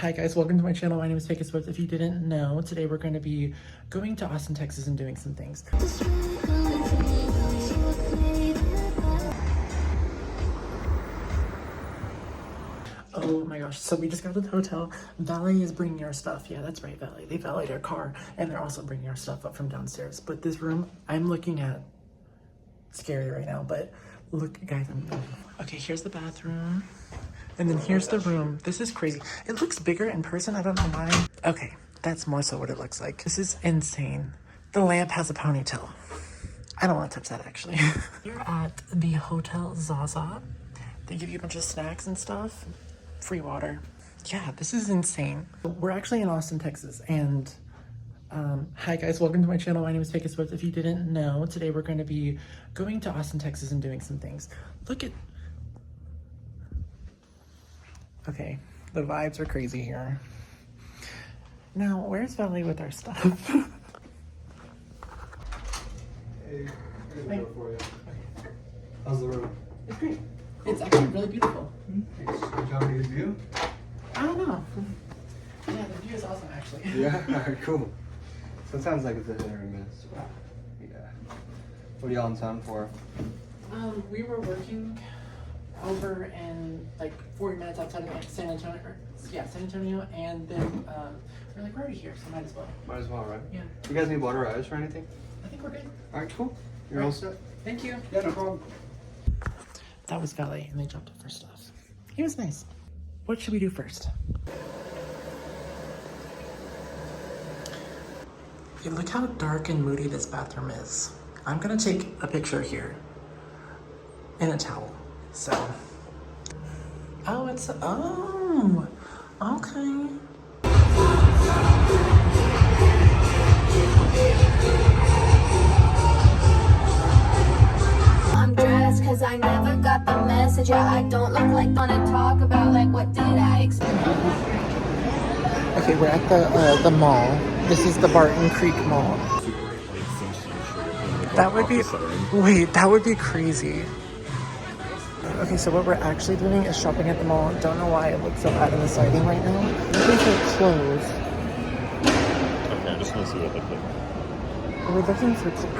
Hi guys, welcome to my channel. My name is Fake Swift. If you didn't know, today we're going to be going to Austin, Texas and doing some things. Oh my gosh, so we just got to the hotel. Valet is bringing our stuff. Yeah, that's right, Valet. They valeted our car and they're also bringing our stuff up from downstairs. But this room I'm looking at, scary right now, but look guys, okay, here's the bathroom. And then here's the room. This is crazy. It looks bigger in person. I don't know why. Okay, that's more so what it looks like. This is insane. The lamp has a ponytail. I don't want to touch that actually. We're at the Hotel Zaza. They give you a bunch of snacks and stuff. Free water. Yeah, this is insane. We're actually in Austin, Texas. And hi guys, welcome to my channel. My name is Fake Swift. If you didn't know, today we're going to be going to Austin, Texas and doing some things. Look at... Okay, the vibes are crazy here. Now, where's Valet with our stuff? Hey, I'm gonna go for you. How's the room? It's great. It's actually really beautiful. Thanks. Good job, good view? I don't know. Yeah, the view is awesome actually. Yeah, alright, cool. Sometimes like it's a hit or a miss. Yeah. What are y'all in town for? We were working over in like 40 minutes outside of like San Antonio, San Antonio, and then we're like, we're already here, so might as well. Might as well, right? Yeah. You guys need water or ice or anything? I think we're good. Alright, cool. You're all set. Thank you. Yeah, no problem. That was Valet, and they dropped off our stuff. He was nice. What should we do first? Okay, look how dark and moody this bathroom is. I'm gonna take a picture here in a towel. So, oh, it's, oh, okay. I'm dressed cause I never got the message. Yeah, I don't look like wanna talk about like what did I expect. Okay, we're at the mall. This is the Barton Creek Mall. That would be, wait, that would be crazy. Okay, so what we're actually doing is shopping at the mall. Don't know why it looks so bad in the sighting right now. Looking for clothes. Okay, I just want to see what they put. We're looking for clothes.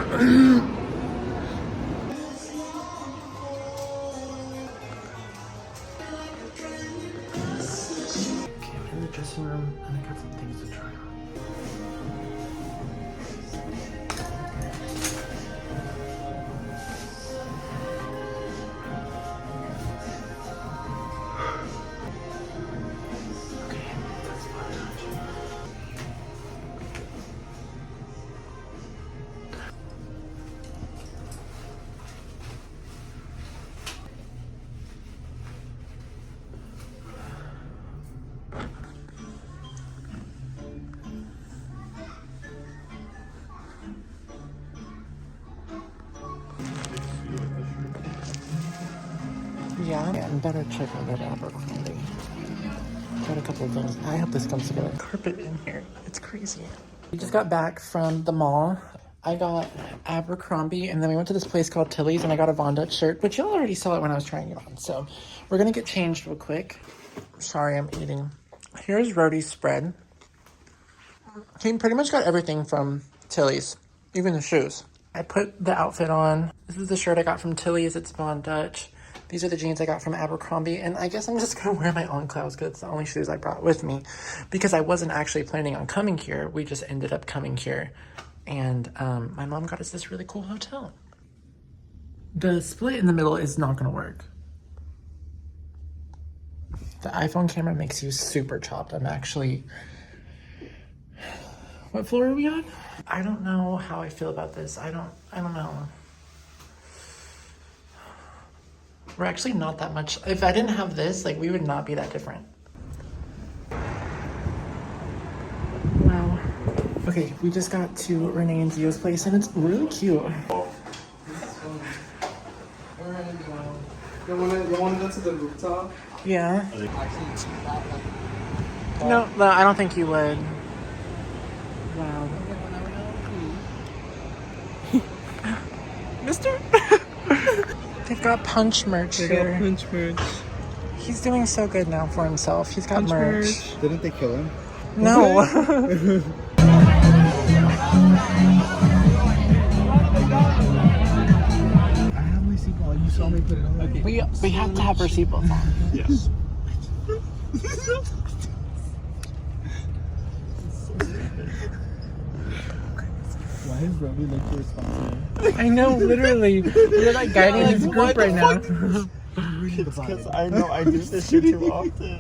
Okay, I'm in the dressing room and I got some things to try on. Yeah, and better check out that Abercrombie. Got a couple of things. I hope this comes together. Carpet in here. It's crazy. We just got back from the mall. I got Abercrombie, and then we went to this place called Tilly's, and I got a Von Dutch shirt, but y'all already saw it when I was trying it on. So we're gonna get changed real quick. Sorry, I'm eating. Here's Rhodey's spread. He pretty much got everything from Tilly's, even the shoes. I put the outfit on. This is the shirt I got from Tilly's. It's Von Dutch. These are the jeans I got from Abercrombie, and I guess I'm just gonna wear my On Clouds because it's the only shoes I brought with me because I wasn't actually planning on coming here. We just ended up coming here, and my mom got us this really cool hotel. The split in the middle is not gonna work. The iPhone camera makes you super chopped. I'm actually... What floor are we on? I don't know how I feel about this. I don't know. We're actually not that much. If I didn't have this, like, we would not be that different. Wow. Okay, we just got to Renee and Zio's place, and it's really cute. You want to go to the rooftop? Yeah. No, I don't think you would. Wow. Mister? They've got punch merch here. Punch merch. He's doing so good now for himself. He's got merch. Didn't they kill him? No. I have my seatbelt. You saw me put it on. Okay. we have to have our seatbelts on. Yes. Why is Robbie like so responsible? I know, literally. We're like guiding this group right now. Because I know I do this shit too often.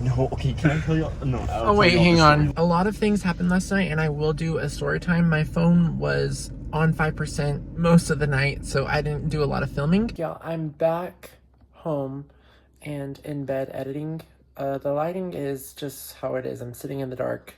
No, okay, can I tell you? No. Oh wait, hang on. A lot of things happened last night, and I will do a story time. My phone was on 5% most of the night, so I didn't do a lot of filming. Yeah, I'm back home and in bed editing. The lighting is just how it is. I'm sitting in the dark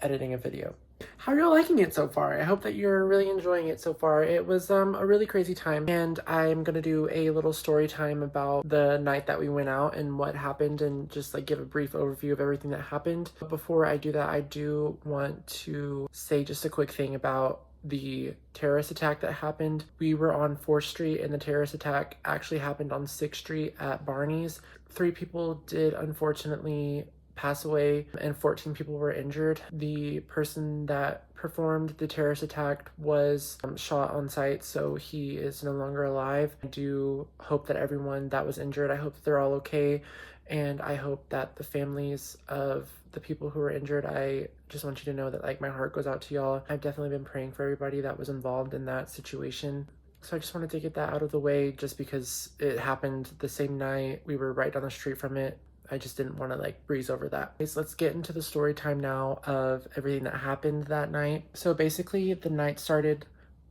editing a video. How are y'all liking it so far? I hope that you're really enjoying it so far. It was a really crazy time, and I'm gonna do a little story time about the night that we went out and what happened, and just like give a brief overview of everything that happened. But before I do that, I do want to say just a quick thing about the terrorist attack that happened. We were on 4th Street, and the terrorist attack actually happened on 6th Street at Barney's. 3 people did unfortunately pass away and 14 people were injured. The person that performed the terrorist attack was shot on sight, so he is no longer alive. I do hope that everyone that was injured, I hope that they're all okay, and I hope that the families of the people who were injured, I just want you to know that like my heart goes out to y'all. I've definitely been praying for everybody that was involved in that situation. So I just wanted to get that out of the way, just because it happened the same night. We were right down the street from it. I just didn't want to like breeze over that. So let's get into the story time now of everything that happened that night. So basically the night started,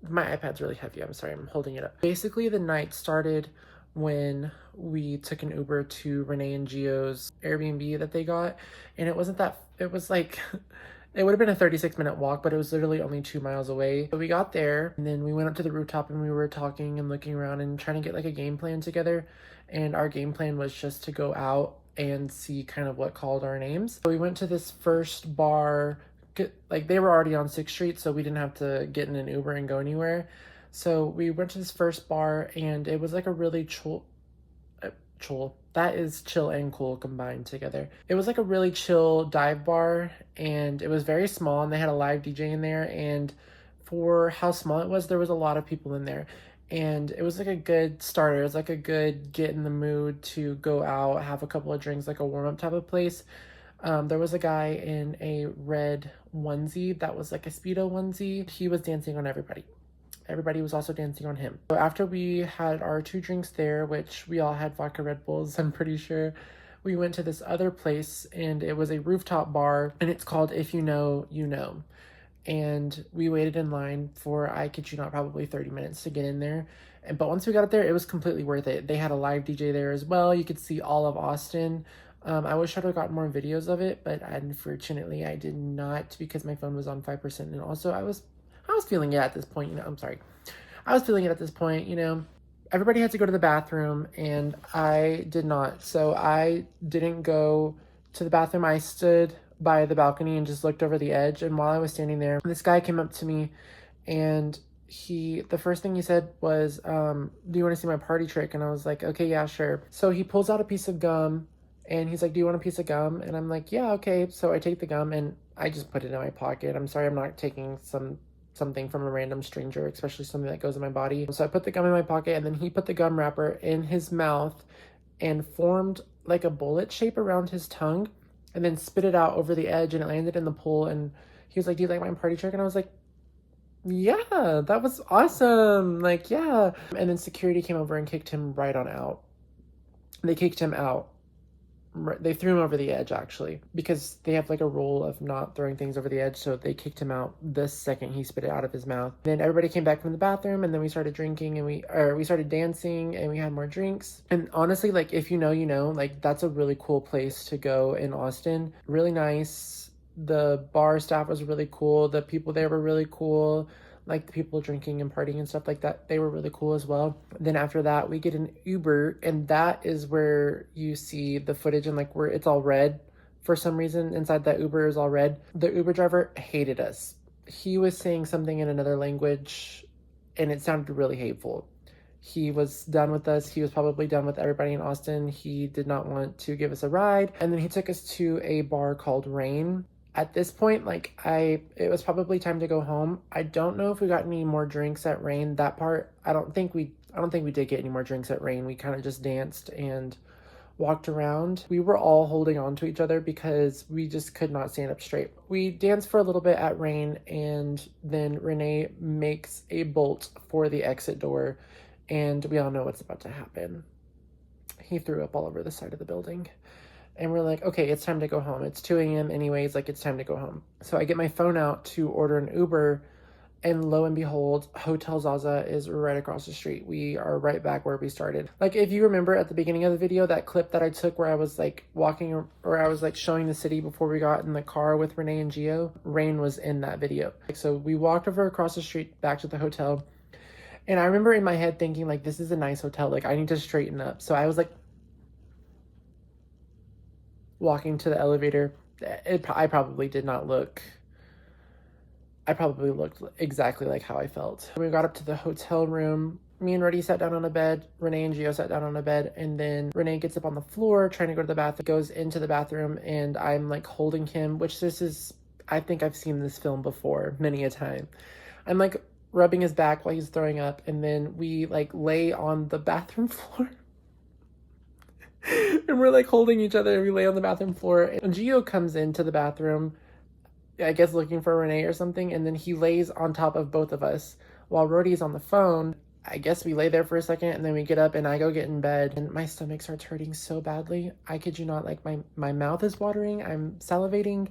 my iPad's really heavy, I'm sorry, I'm holding it up. Basically the night started when we took an Uber to Renee and Gio's Airbnb that they got. And it wasn't that, it was like, it would have been a 36-minute walk, but it was literally only 2 miles away. So we got there, and then we went up to the rooftop and we were talking and looking around and trying to get like a game plan together. And our game plan was just to go out and see kind of what called our names. So we went to this first bar, like they were already on 6th Street, so we didn't have to get in an Uber and go anywhere. So we went to this first bar, and it was like a really chill, that is chill and cool combined together. It was like a really chill dive bar, and it was very small, and they had a live DJ in there, and for how small it was, there was a lot of people in there. And it was like a good starter. It was like a good get in the mood to go out, have a couple of drinks, like a warm-up type of place. There was a guy in a red onesie that was like a Speedo onesie. He was dancing on everybody. Everybody was also dancing on him. So after we had our 2 drinks there, which we all had vodka Red Bulls, I'm pretty sure, we went to this other place, and it was a rooftop bar, and it's called If You Know, You Know. And we waited in line for, I kid you not, probably 30 minutes to get in there. But once we got up there, it was completely worth it. They had a live DJ there as well. You could see all of Austin. I wish I'd have gotten more videos of it, but unfortunately I did not, because my phone was on 5%. And also I was feeling it at this point, I was feeling it at this point, everybody had to go to the bathroom, and I did not. So I didn't go to the bathroom. I stood by the balcony and just looked over the edge, and while I was standing there, this guy came up to me, and the first thing he said was, do you want to see my party trick? And I was like, okay, yeah, sure. So he pulls out a piece of gum, and he's like, do you want a piece of gum? And I'm like, yeah, okay. So I take the gum, and I just put it in my pocket. I'm sorry, I'm not taking something from a random stranger, especially something that goes in my body. So I put the gum in my pocket, and then he put the gum wrapper in his mouth and formed like a bullet shape around his tongue, and then spit it out over the edge, and it landed in the pool. And he was like, do you like my party trick? And I was like, yeah, that was awesome. Like, yeah. And then security came over and kicked him right on out. They kicked him out. They threw him over the edge, actually, because they have like a rule of not throwing things over the edge. So they kicked him out the second he spit it out of his mouth. Then everybody came back from the bathroom, and then we started drinking, and we started dancing, and we had more drinks. And honestly, like, if you know, you know, like, that's a really cool place to go in Austin. Really nice. The bar staff was really cool. The people there were really cool. Like, the people drinking and partying and stuff like that, they were really cool as well. Then after that, we get an Uber, and that is where you see the footage, and like, where it's all red for some reason. Inside that Uber is all red. The Uber driver hated us. He was saying something in another language, and it sounded really hateful. He was done with us. He was probably done with everybody in Austin. He did not want to give us a ride. And then he took us to a bar called Rain. At this point, like it was probably time to go home. I don't know if we got any more drinks at Rain. That part, I don't think we did get any more drinks at Rain. We kind of just danced and walked around. We were all holding on to each other because we just could not stand up straight. We danced for a little bit at Rain, and then Renee makes a bolt for the exit door, and we all know what's about to happen. He threw up all over the side of the building. And we're like, okay, it's time to go home. It's 2 a.m. anyways, like it's time to go home. So I get my phone out to order an Uber, and lo and behold, Hotel Zaza is right across the street. We are right back where we started. Like, if you remember at the beginning of the video, that clip that I took where I was like walking, or I was like showing the city before we got in the car with Renee and Gio, Rain was in that video. So we walked over across the street back to the hotel. And I remember in my head thinking, like, this is a nice hotel. Like, I need to straighten up. So I was like walking to the elevator. I probably did not look... I probably looked exactly like how I felt. We got up to the hotel room. Me and Reddy sat down on a bed. Renee and Gio sat down on a bed. And then Renee gets up on the floor trying to go to the bathroom. Goes into the bathroom, and I'm like holding him, which this is... I think I've seen this film before many a time. I'm like rubbing his back while he's throwing up. And then we like lay on the bathroom floor. And we're like holding each other. We lay on the bathroom floor. And Gio comes into the bathroom, I guess looking for Renee or something, and then he lays on top of both of us while Rhodey's on the phone. I guess we lay there for a second, and then we get up and I go get in bed, and my stomach starts hurting so badly. I kid you not, like my mouth is watering, I'm salivating.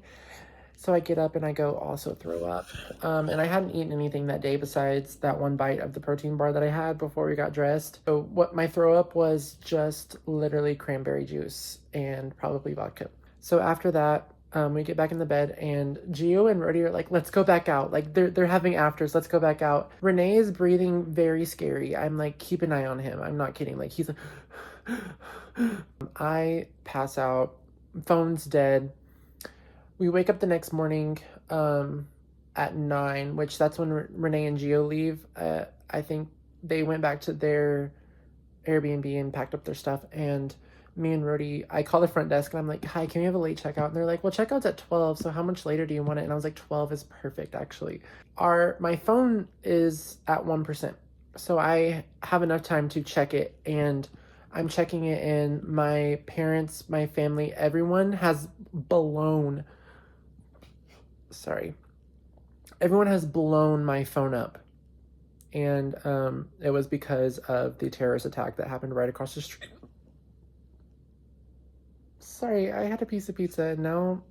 So I get up and I go also throw up. And I hadn't eaten anything that day besides that one bite of the protein bar that I had before we got dressed. So what my throw up was just literally cranberry juice and probably vodka. So after that, we get back in the bed, and Gio and Rhodey are like, let's go back out. Like, they're having afters. Let's go back out. Renee is breathing very scary. I'm like, keep an eye on him. I'm not kidding. Like, he's like... I pass out. Phone's dead. We wake up the next morning at 9, which that's when Renee and Gio leave. I think they went back to their Airbnb and packed up their stuff, and me and Rhodey, I call the front desk and I'm like, hi, can we have a late checkout? And they're like, well, checkout's at 12, so how much later do you want it? And I was like, 12 is perfect, actually. My phone is at 1%, so I have enough time to check it, and I'm checking it, and my parents, my family, everyone has blown... Everyone has blown my phone up. And it was because of the terrorist attack that happened right across the street. Sorry, I had a piece of pizza, and now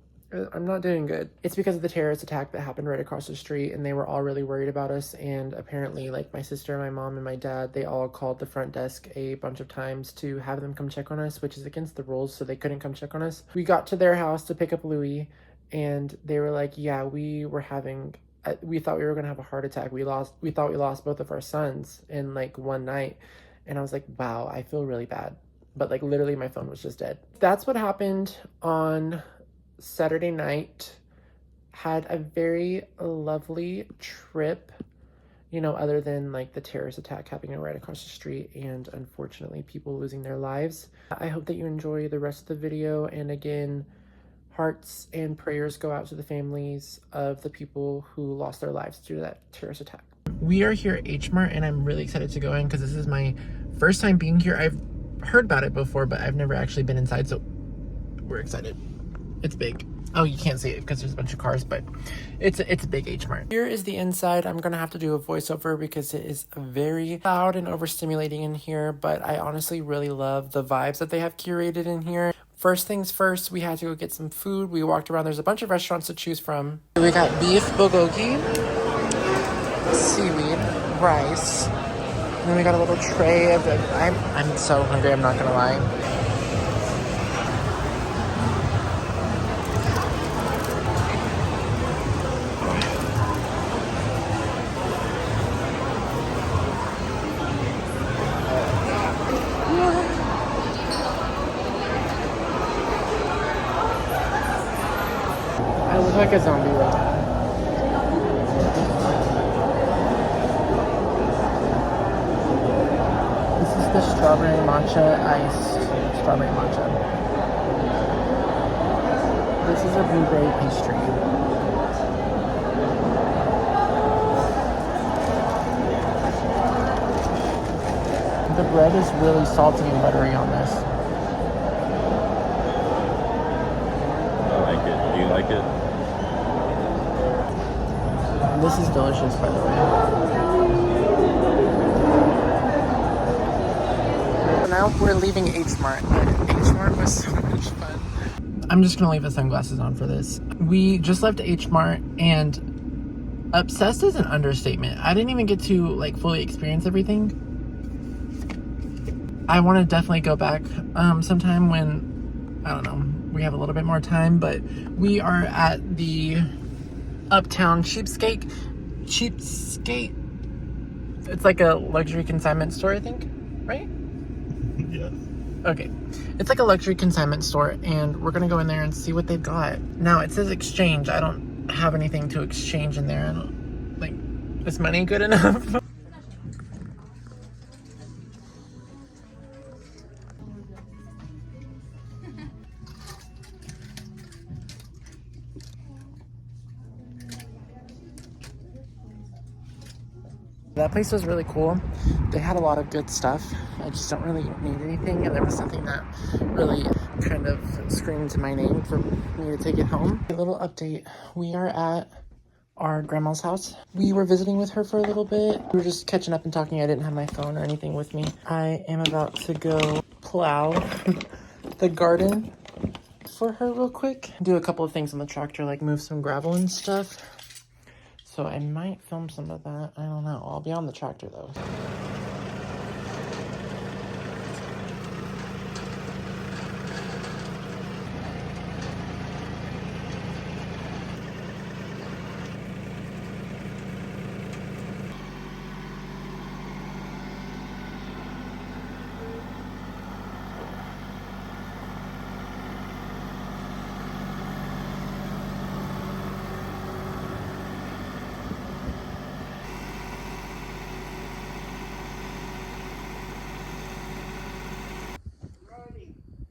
I'm not doing good. It's because of the terrorist attack that happened right across the street, and they were all really worried about us, and apparently, like, my sister, my mom, and my dad, they all called the front desk a bunch of times to have them come check on us, which is against the rules, so they couldn't come check on us. We got to their house to pick up Louis, and they were like, yeah, we thought we were gonna have a heart attack. We thought we lost both of our sons in, like, one night. And I was like, wow, I feel really bad. But, like, literally my phone was just dead. That's what happened on Saturday night. Had a very lovely trip, you know, other than, like, the terrorist attack happening right across the street and, unfortunately, people losing their lives. I hope that you enjoy the rest of the video. And again, hearts and prayers go out to the families of the people who lost their lives due to that terrorist attack. We are here at H Mart, and I'm really excited to go in because this is my first time being here. I've heard about it before, but I've never actually been inside, so we're excited. It's big. Oh, you can't see it because there's a bunch of cars, but it's a big H Mart. Here is the inside. I'm gonna have to do a voiceover because it is very loud and overstimulating in here, but I honestly really love the vibes that they have curated in here. First things first, we had to go get some food. We walked around. There's a bunch of restaurants to choose from. We got beef bulgogi, seaweed, rice, and then we got a little tray of... I'm so hungry, I'm not gonna lie. I look like a zombie right now. the strawberry matcha iced strawberry matcha. This is a blueberry pastry. The bread is really salty and buttery on this. I like it. Do you like it? This is delicious, by the way. So now we're leaving H Mart. H Mart was so much fun. I'm just gonna leave the sunglasses on for this. We just left H Mart, and obsessed is an understatement. I didn't even get to like fully experience everything. I want to definitely go back sometime when, I don't know, we have a little bit more time, but we are at the Uptown Cheapskate. It's like a luxury consignment store, I think, right? Yes. Okay. It's like a luxury consignment store, and we're going to go in there and see what they've got. Now, it says exchange. I don't have anything to exchange in there. I don't, like, is money good enough? That place was really cool. They had a lot of good stuff. I just don't really need anything, and there was something that really kind of screamed my name for me to take it home. A little update. We are at our grandma's house. We were visiting with her for a little bit. We were just catching up and talking. I didn't have my phone or anything with me. I am about to go plow the garden for her real quick. Do a couple of things on the tractor, like move some gravel and stuff. So I might film some of that. I don't know. I'll be on the tractor though.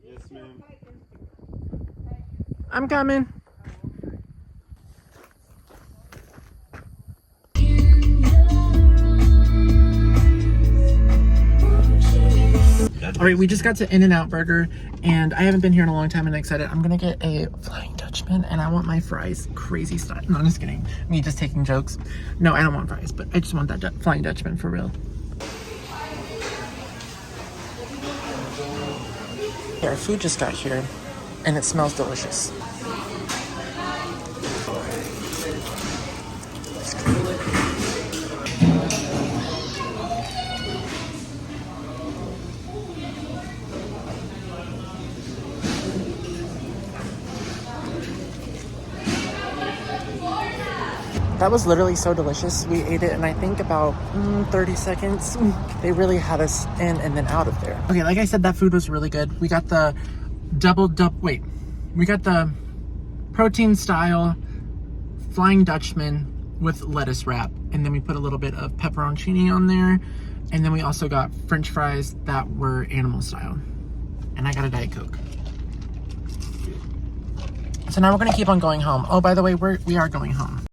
Yes, ma'am. I'm coming. All right, we just got to In-N-Out Burger, and I haven't been here in a long time and I'm excited. I'm gonna get a Flying Dutchman, and I want my fries crazy style. No, I'm just kidding. Me just taking jokes. No, I don't want fries, but I just want that Flying Dutchman for real. Yeah, our food just got here, and it smells delicious. That was literally so delicious. We ate it in, I think, about 30 seconds. They really had us in and then out of there. Okay, like I said, that food was really good. We got the we got the protein style Flying Dutchman with lettuce wrap. And then we put a little bit of pepperoncini on there. And then we also got French fries that were animal style. And I got a Diet Coke. So now we're gonna keep on going home. Oh, by the way, we are going home.